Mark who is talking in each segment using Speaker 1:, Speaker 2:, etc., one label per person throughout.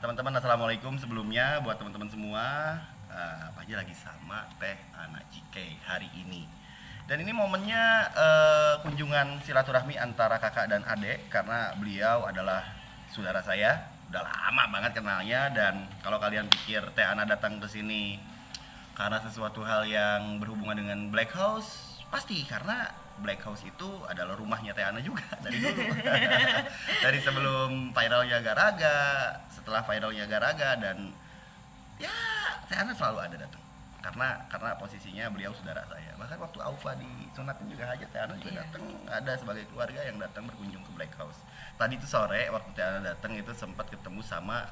Speaker 1: Teman-teman assalamualaikum sebelumnya buat teman-teman semua. Pak Haji lagi sama Teh Ana Cike hari ini. Dan ini momennya kunjungan silaturahmi antara kakak dan adik karena beliau adalah saudara saya. Udah lama banget kenalnya, dan kalau kalian pikir Teh Ana datang ke sini karena sesuatu hal yang berhubungan dengan Black House, pasti karena Black House itu adalah rumahnya Teh Ana juga dari dulu. Dari sebelum viralnya Garaga, setelah viralnya Garaga, dan ya Teh Ana selalu ada datang. Karena posisinya beliau saudara saya. Bahkan waktu Aufa disunatkan juga hajat, Teh Ana juga datang, ada sebagai keluarga yang datang berkunjung ke Black House. Tadi itu sore waktu Teh Ana datang itu sempat ketemu sama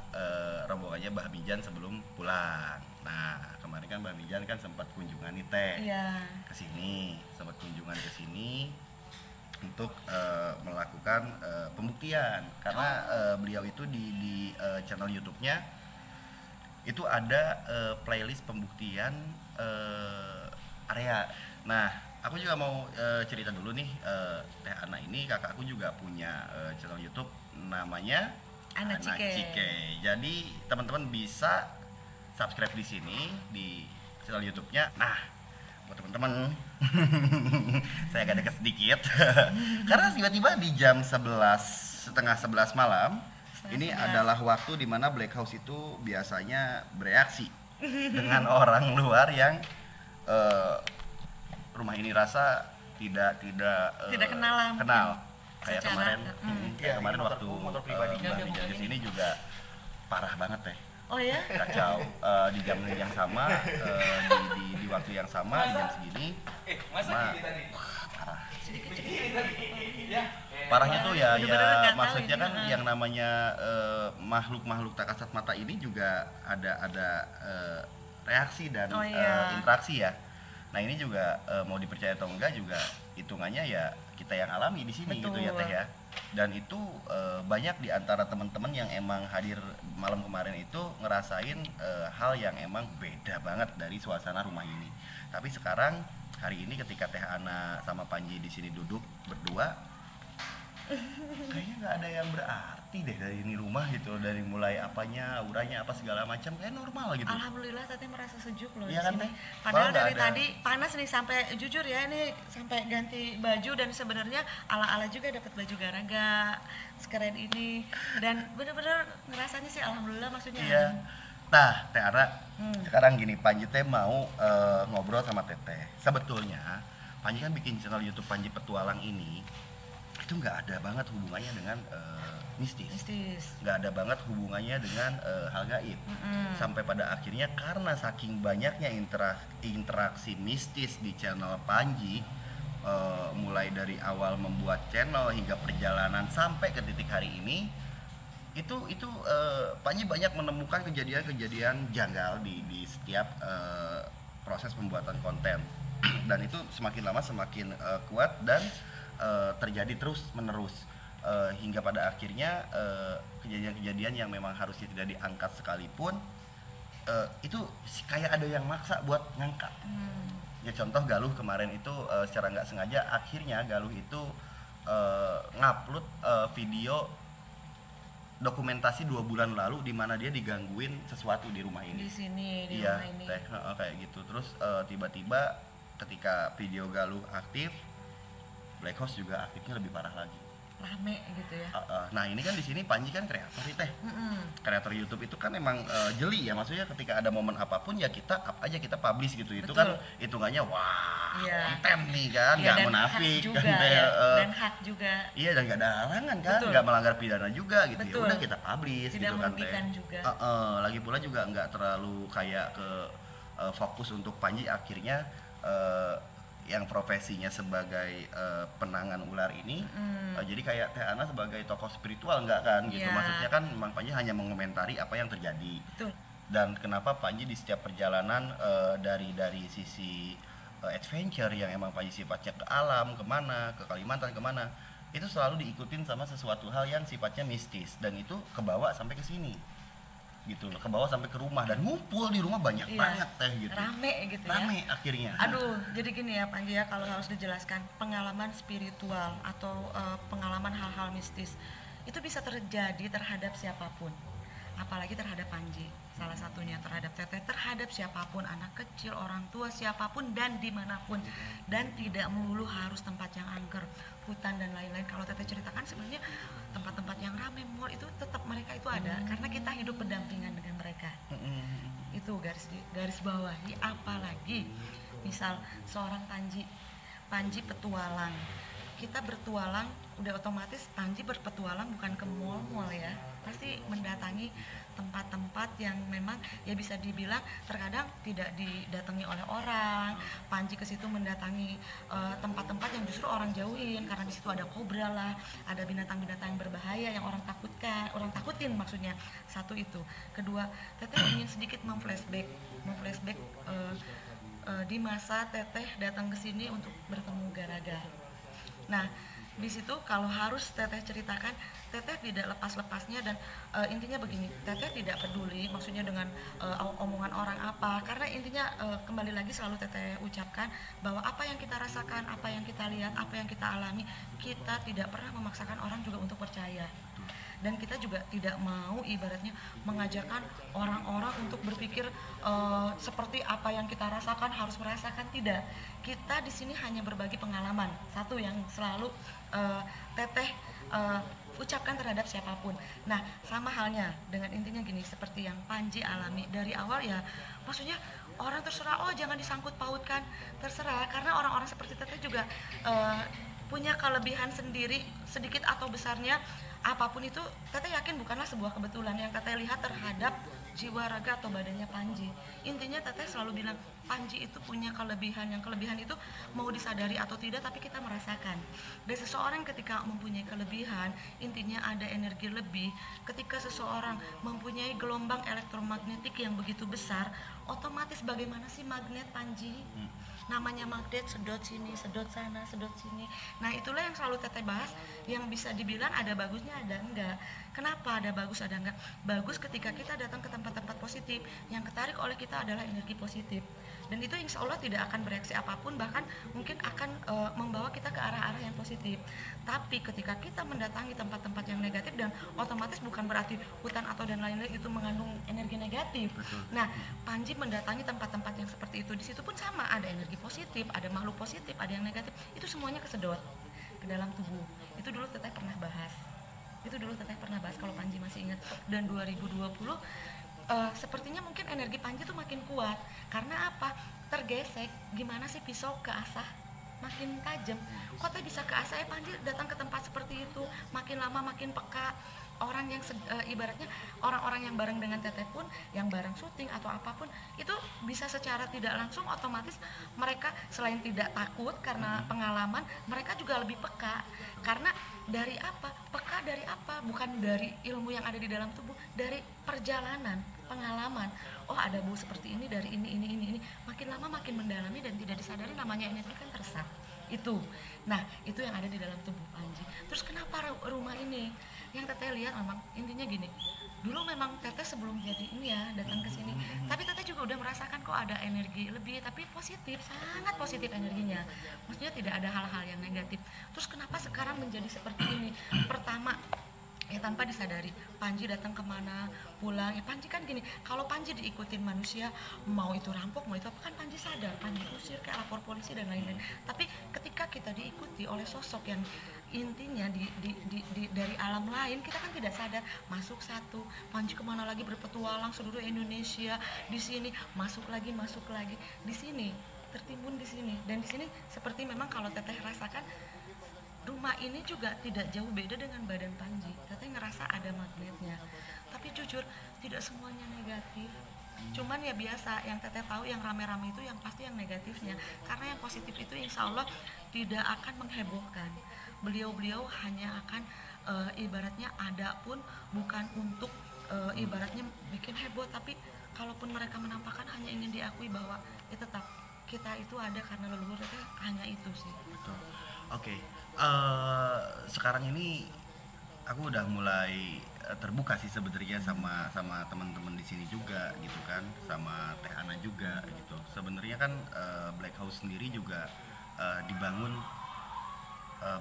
Speaker 1: rombongannya Mbah Mijan sebelum pulang. Nah, kemarin kan Mbak Mijan kan sempat kunjungan nih Teh.
Speaker 2: Iya.
Speaker 1: Ke sini, sempat kunjungan ke sini untuk melakukan pembuktian karena beliau itu di channel YouTube-nya itu ada playlist pembuktian area. Nah, aku juga mau cerita dulu nih, Teh Ana ini kakakku juga punya channel YouTube namanya
Speaker 2: Ana Cike.
Speaker 1: Cike. Jadi teman-teman bisa subscribe di sini di channel YouTube-nya. Nah, buat teman-teman, saya agak dekat sedikit karena tiba-tiba di jam setengah 11 malam ini adalah waktu di mana Black House itu biasanya bereaksi dengan orang luar yang rumah ini rasa tidak kenal kayak
Speaker 2: secara,
Speaker 1: kemarin. Kayak kemarin waktu
Speaker 3: motor pribadi
Speaker 1: Mbak Mijan ke sini juga parah banget Teh.
Speaker 2: Oh ya?
Speaker 1: Kacau. Di jam yang sama, di waktu yang sama, di jam segini, parah. Parahnya tuh ya maksudnya kan yang namanya makhluk tak kasat mata ini juga ada reaksi dan interaksi ya. Nah ini juga mau dipercaya atau enggak juga hitungannya ya kita yang alami di sini. Betul. Gitu ya Teh ya. Dan itu banyak di antara teman-teman yang emang hadir malam kemarin itu ngerasain hal yang emang beda banget dari suasana rumah ini. Tapi sekarang hari ini ketika Teh Ana sama Panji di sini duduk berdua, kayaknya nggak ada yang berarti deh dari ini rumah gitu, dari mulai apanya, auranya apa segala macam kayak normal gitu.
Speaker 2: Alhamdulillah tadi merasa sejuk loh
Speaker 1: Iya
Speaker 2: di
Speaker 1: kan,
Speaker 2: sini.
Speaker 1: Teh?
Speaker 2: Padahal
Speaker 1: Nggak
Speaker 2: dari
Speaker 1: ada.
Speaker 2: tadi panas nih, sampai jujur ya ini sampai ganti baju, dan sebenarnya ala-ala juga dapat baju Garaga sekeren ini, dan bener-bener ngerasanya sih alhamdulillah, maksudnya.
Speaker 1: Iya. Nah, Teh Ana, sekarang gini, Panji Teh mau ngobrol sama Teteh. Sebetulnya Panji kan bikin channel YouTube Panji Petualang ini itu nggak ada banget hubungannya dengan mistis, nggak ada banget hubungannya dengan hal gaib. Sampai pada akhirnya karena saking banyaknya interaksi mistis di channel Panji, mulai dari awal membuat channel hingga perjalanan sampai ke titik hari ini, itu Panji banyak menemukan kejadian-kejadian janggal di setiap proses pembuatan konten. Dan itu semakin lama semakin kuat dan terjadi terus menerus hingga pada akhirnya kejadian-kejadian yang memang harusnya tidak diangkat sekalipun itu kayak ada yang maksa buat ngangkat. Ya contoh Galuh kemarin itu secara nggak sengaja akhirnya Galuh itu ngupload video dokumentasi 2 bulan lalu di mana dia digangguin sesuatu di rumah ini.
Speaker 2: Di sini, di
Speaker 1: iya,
Speaker 2: rumah ini.
Speaker 1: Teh, kayak gitu. Terus tiba-tiba ketika video Galuh aktif, Black House juga aktifnya lebih parah lagi.
Speaker 2: Rame gitu ya.
Speaker 1: Nah ini kan di sini Panji kan kreator nih Teh. Kreator YouTube itu kan emang jeli ya, maksudnya ketika ada momen apapun ya kita up aja, kita publish gitu. Itu kan hitungannya wah konten nih kan, nggak munafik kan Teh.
Speaker 2: Dan hak juga.
Speaker 1: Iya, dan nggak ada halangan kan, nggak melanggar pidana juga gitu. Ya udah kita publish
Speaker 2: tidak
Speaker 1: gitu kan Teh.
Speaker 2: juga.
Speaker 1: Lagi pula juga nggak terlalu kayak ke fokus untuk Panji akhirnya yang profesinya sebagai penangan ular ini, jadi kayak Teh Ana sebagai tokoh spiritual enggak kan gitu. Maksudnya kan memang Panji hanya mengomentari apa yang terjadi.
Speaker 2: Betul.
Speaker 1: Dan kenapa Panji di setiap perjalanan dari sisi adventure yang emang Panji sifatnya ke alam, kemana, ke Kalimantan, kemana, itu selalu diikutin sama sesuatu hal yang sifatnya mistis, dan itu kebawa sampai ke sini gitu loh, ke bawah sampai ke rumah, dan ngumpul di rumah banyak banget Teh gitu.
Speaker 2: Rame gitu ya.
Speaker 1: Rame akhirnya.
Speaker 2: Aduh, jadi gini ya Panji ya, kalau harus dijelaskan, pengalaman spiritual atau pengalaman hal-hal mistis itu bisa terjadi terhadap siapapun. apalagi terhadap Panji, salah satunya terhadap Teteh, terhadap siapapun, anak kecil, orang tua, siapapun dan dimanapun, dan tidak melulu harus tempat yang angker, hutan dan lain-lain. Kalau Teteh ceritakan sebenarnya tempat-tempat yang ramai, mall itu tetap mereka itu ada karena kita hidup berdampingan dengan mereka. Itu garis bawahi. Apalagi misal seorang Panji petualang, kita bertualang, udah otomatis Panji berpetualang bukan ke mall-mall ya, pasti mendatangi tempat-tempat yang memang ya bisa dibilang terkadang tidak didatangi oleh orang. Panji ke situ mendatangi tempat-tempat yang justru orang jauhin karena di situ ada kobra lah, ada binatang-binatang yang berbahaya yang orang takutin maksudnya. Satu itu. Kedua, Teteh ingin sedikit memflashback di masa Teteh datang ke sini untuk bertemu Garaga. Nah, di situ kalau harus Teteh ceritakan, Teteh tidak lepas-lepasnya dan intinya begini, Teteh tidak peduli maksudnya dengan omongan orang apa, karena intinya kembali lagi selalu Teteh ucapkan bahwa apa yang kita rasakan, apa yang kita lihat, apa yang kita alami, kita tidak pernah memaksakan orang juga untuk percaya. Dan kita juga tidak mau ibaratnya mengajarkan orang-orang untuk berpikir seperti apa yang kita rasakan harus merasakan, tidak. Kita di sini hanya berbagi pengalaman. Satu yang selalu Teteh ucapkan terhadap siapapun. Nah, sama halnya dengan intinya gini, seperti yang Panji alami dari awal ya, maksudnya orang terserah, oh jangan disangkut pautkan, terserah, karena orang-orang seperti Teteh juga punya kelebihan sendiri sedikit atau besarnya. Apapun itu, Teteh yakin bukanlah sebuah kebetulan yang Teteh lihat terhadap jiwa raga atau badannya Panji. Intinya Teteh selalu bilang Panji itu punya kelebihan, yang kelebihan itu mau disadari atau tidak tapi kita merasakan. Dan seseorang ketika mempunyai kelebihan, intinya ada energi lebih. Ketika seseorang mempunyai gelombang elektromagnetik yang begitu besar, otomatis bagaimana sih magnet Panji? Namanya magnet, sedot sini, sedot sana, sedot sini. Nah, itulah yang selalu Teteh bahas, yang bisa dibilang ada bagusnya ada enggak. Kenapa ada bagus ada enggak? Bagus ketika kita datang ke tempat-tempat positif, yang ketarik oleh kita adalah energi positif. Dan itu insya Allah tidak akan bereaksi apapun, bahkan mungkin akan membawa kita ke arah-arah yang positif. Tapi ketika kita mendatangi tempat-tempat yang negatif, dan otomatis bukan berarti hutan atau dan lain-lain itu mengandung energi negatif. Nah, Panji mendatangi tempat-tempat yang seperti itu, di situ pun sama, ada energi positif, ada makhluk positif, ada yang negatif, itu semuanya kesedot ke dalam tubuh. Itu dulu Teteh pernah bahas. Kalau Panji masih ingat. Dan 2020 sepertinya mungkin energi Panji tuh makin kuat. Karena apa? Tergesek. Gimana sih pisau keasah? Makin tajam. Kok Teh bisa keasah ya Panji datang ke tempat seperti itu? Makin lama makin peka. Orang yang ibaratnya orang-orang yang bareng dengan Teteh pun, yang bareng syuting atau apapun, itu bisa secara tidak langsung otomatis mereka selain tidak takut karena pengalaman, mereka juga lebih peka. Karena dari apa? Peka dari apa? Bukan dari ilmu yang ada di dalam tubuh, dari perjalanan, pengalaman. Oh, ada bau seperti ini dari ini. Makin lama makin mendalami dan tidak disadari namanya energi kan teresap. Itu. Nah, itu yang ada di dalam tubuh Panji. Terus kenapa rumah ini? Yang Teteh lihat memang intinya gini. Dulu memang Teteh sebelum jadi ini ya datang ke sini, tapi Teteh juga udah merasakan kok ada energi lebih, tapi positif, sangat positif energinya. Maksudnya tidak ada hal-hal yang negatif. Terus kenapa sekarang menjadi seperti ini? Pertama, ya tanpa disadari, Panji datang kemana, pulang, ya Panji kan gini, kalau Panji diikutin manusia, mau itu rampok, mau itu apa, kan Panji sadar, Panji usir, kayak lapor polisi dan lain-lain. Tapi ketika kita diikuti oleh sosok yang intinya dari alam lain, kita kan tidak sadar, masuk satu, Panji kemana lagi berpetualang seluruh Indonesia, di sini masuk lagi, di sini tertimbun di sini, dan di sini seperti memang kalau Teteh rasakan, rumah ini juga tidak jauh beda dengan badan Panji. Teteh ngerasa ada magnetnya. Tapi jujur, tidak semuanya negatif. Cuman ya biasa, yang Teteh tahu yang rame-rame itu yang pasti yang negatifnya. Karena yang positif itu insya Allah tidak akan menghebohkan. Beliau-beliau hanya akan ibaratnya ada pun bukan untuk ibaratnya bikin heboh. Tapi kalaupun mereka menampakkan hanya ingin diakui bahwa ya tetap kita itu ada karena leluhur Teteh, hanya itu sih.
Speaker 1: Betul. Oke. Sekarang ini aku udah mulai terbuka sih sebenarnya sama teman-teman di sini juga gitu kan, sama Teh Ana juga gitu. Sebenarnya kan Black House sendiri juga dibangun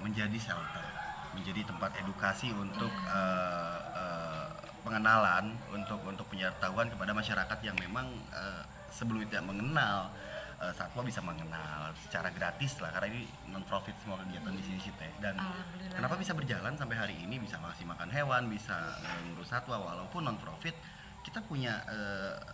Speaker 1: menjadi shelter, menjadi tempat edukasi untuk pengenalan untuk pengetahuan kepada masyarakat yang memang sebelum tidak mengenal satwa bisa mengenal secara gratis lah, karena ini non profit semua kegiatan di sini sih Teh. Dan kenapa bisa berjalan sampai hari ini, bisa ngasih makan hewan, bisa ngurus satwa walaupun non profit, kita punya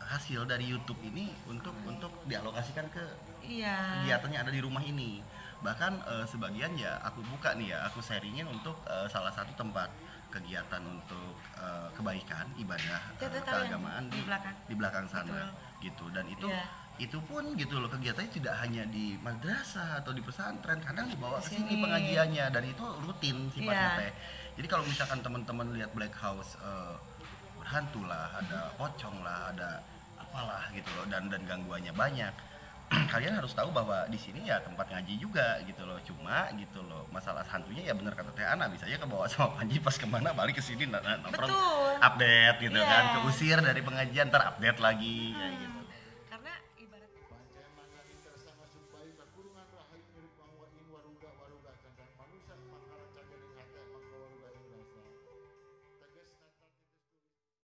Speaker 1: hasil dari YouTube ini untuk dialokasikan ke kegiatan yang ada di rumah ini. Bahkan sebagian ya aku buka nih ya, aku sharingin untuk salah satu tempat kegiatan untuk kebaikan ibadah keagamaan di belakang sana. Betul. Gitu. Dan itu pun gitu loh, kegiatannya tidak hanya di madrasah atau di pesantren, kadang dibawa ke sini pengajiannya, dan itu rutin sifatnya Teh. Jadi kalau misalkan teman-teman lihat Black House berhantu lah, ada pocong lah, ada apalah gitu loh, dan gangguannya banyak. Kalian harus tahu bahwa di sini ya tempat ngaji juga gitu loh. Cuma gitu loh, masalah hantunya ya bener kata Teh Ana, bisa aja kebawa sama Panji pas kemana balik ke sini nongkrong update gitu kan, keusir dari pengajian ntar update lagi kayak gitu.